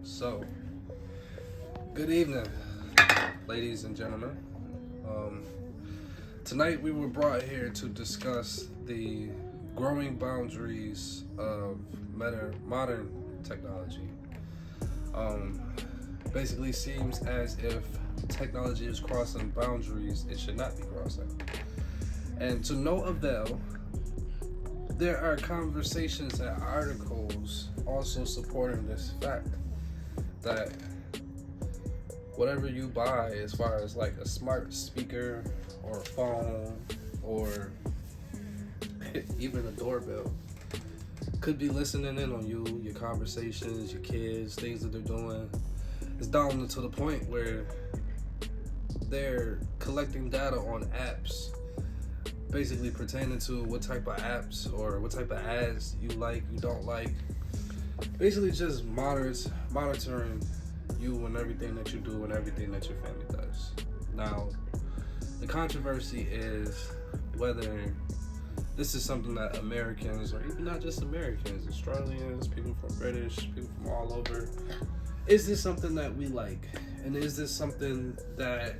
So, good evening, ladies and gentlemen. Tonight we were brought here to discuss the growing boundaries of modern technology. Basically, seems as if technology is crossing boundaries it should not be crossing. And to no avail, there are conversations and articles also supporting this fact that whatever you buy as far as like a smart speaker or a phone or even a doorbell could be listening in on you, your conversations, your kids, things that they're doing. It's down to the point where they're collecting data on apps, basically pertaining to what type of apps or what type of ads you like, you don't like. Basically just monitoring you and everything that you do and everything that your family does. Now, the controversy is whether this is something that Americans, or even not just Americans, Australians, people from British, people from all over, is this something that we like? And is this something that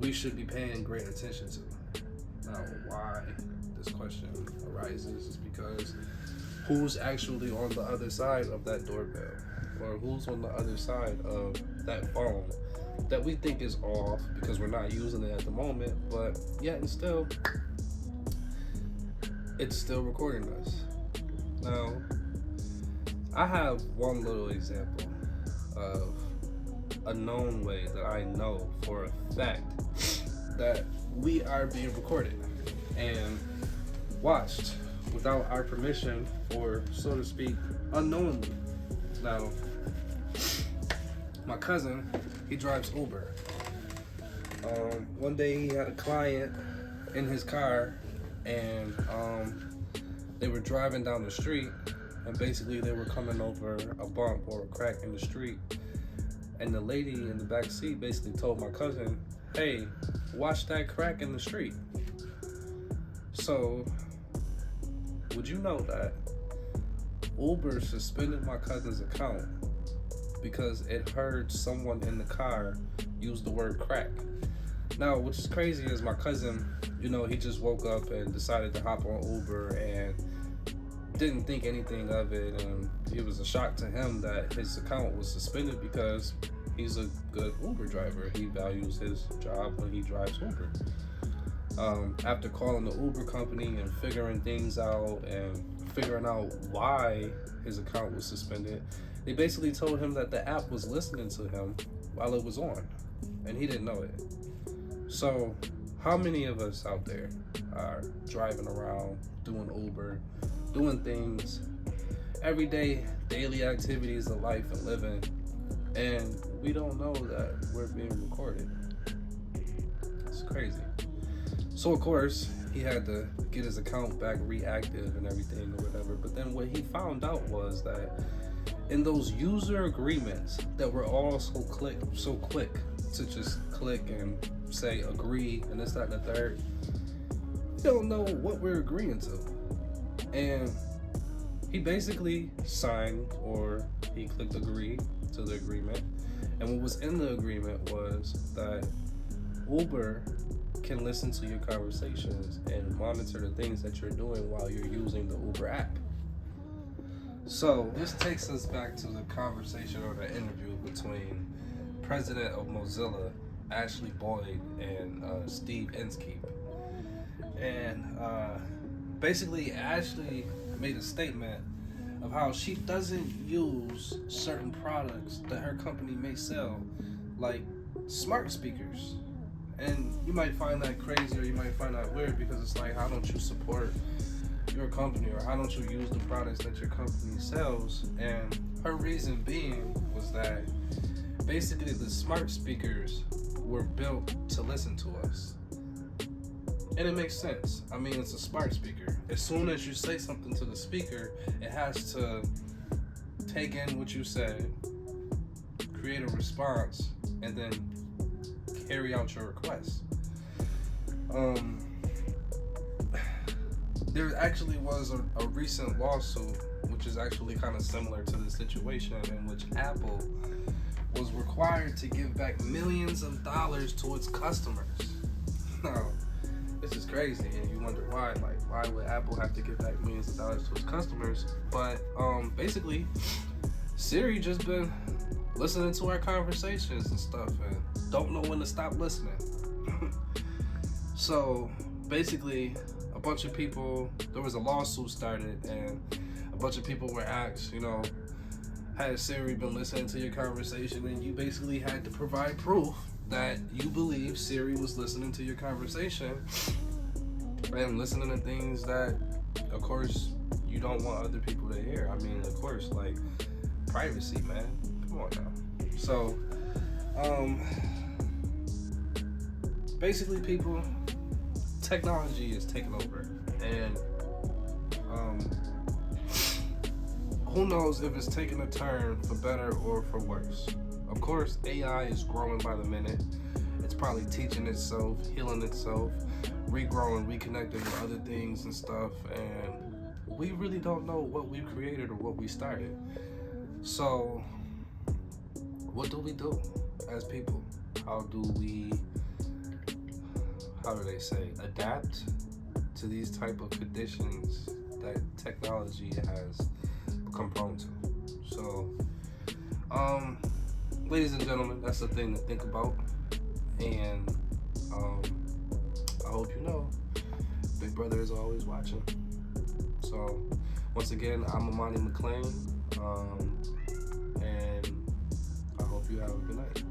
we should be paying great attention to? Now, why this question arises is because who's actually on the other side of that doorbell? Or who's on the other side of that phone that we think is off because we're not using it at the moment, but yet and still, it's still recording us. Now, I have one little example of a known way that I know for a fact that we are being recorded and watched without our permission, or so to speak, unknowingly. Now, my cousin, he drives Uber. One day he had a client in his car, and they were driving down the street, and basically they were coming over a bump or a crack in the street, and the lady in the back seat basically told my cousin, "Hey, watch that crack in the street." So, would you know that Uber suspended my cousin's account because it heard someone in the car use the word crack? Now, which is crazy is my cousin, he just woke up and decided to hop on Uber and didn't think anything of it, and it was a shock to him that his account was suspended because he's a good Uber driver. He values his job when he drives Uber. After calling the Uber company and figuring things out and figuring out why his account was suspended, they basically told him that the app was listening to him while it was on, and he didn't know it. So, how many of us out there are driving around, doing Uber, doing things, everyday, daily activities of life and living, and we don't know that we're being recorded? It's crazy. So of course, he had to get his account back reactive and everything or whatever. But then what he found out was that in those user agreements that were all so quick to just click and say agree and this, that, and the third, we don't know what we're agreeing to. And he basically signed, or he clicked agree to the agreement. And what was in the agreement was that Uber can listen to your conversations and monitor the things that you're doing while you're using the Uber app. So this takes us back to the conversation or the interview between President of Mozilla, Ashley Boyd, and Steve Inskeep. And basically Ashley made a statement of how she doesn't use certain products that her company may sell, like smart speakers. And you might find that crazy, or you might find that weird, because it's like, how don't you support your company, or how don't you use the products that your company sells? And her reason being was that basically the smart speakers were built to listen to us. And it makes sense. I mean, it's a smart speaker. As soon as you say something to the speaker, it has to take in what you said, create a response, and then carry out your request. There actually was a recent lawsuit which is actually kind of similar to the situation in which Apple was required to give back millions of dollars to its customers. Now, this is crazy, and you wonder why. Like, why would Apple have to give back millions of dollars to its customers? But basically, Siri just been listening to our conversations and stuff, and don't know when to stop listening. So basically, a bunch of people, there was a lawsuit started, and a bunch of people were asked, had Siri been listening to your conversation, and you basically had to provide proof that you believe Siri was listening to your conversation and listening to things that, of course, you don't want other people to hear. I mean, of course, like, privacy, man. Come on now. So, basically, people, technology is taking over, and who knows if it's taking a turn for better or for worse. Of course, AI is growing by the minute. It's probably teaching itself, healing itself, regrowing, reconnecting with other things and stuff, and we really don't know what we created or what we started. So, what do we do as people? How do they say, adapt to these type of conditions that technology has become prone to? So, ladies and gentlemen, that's the thing to think about. And I hope you know, Big Brother is always watching. So, once again, I'm Amani McLean, and I hope you have a good night.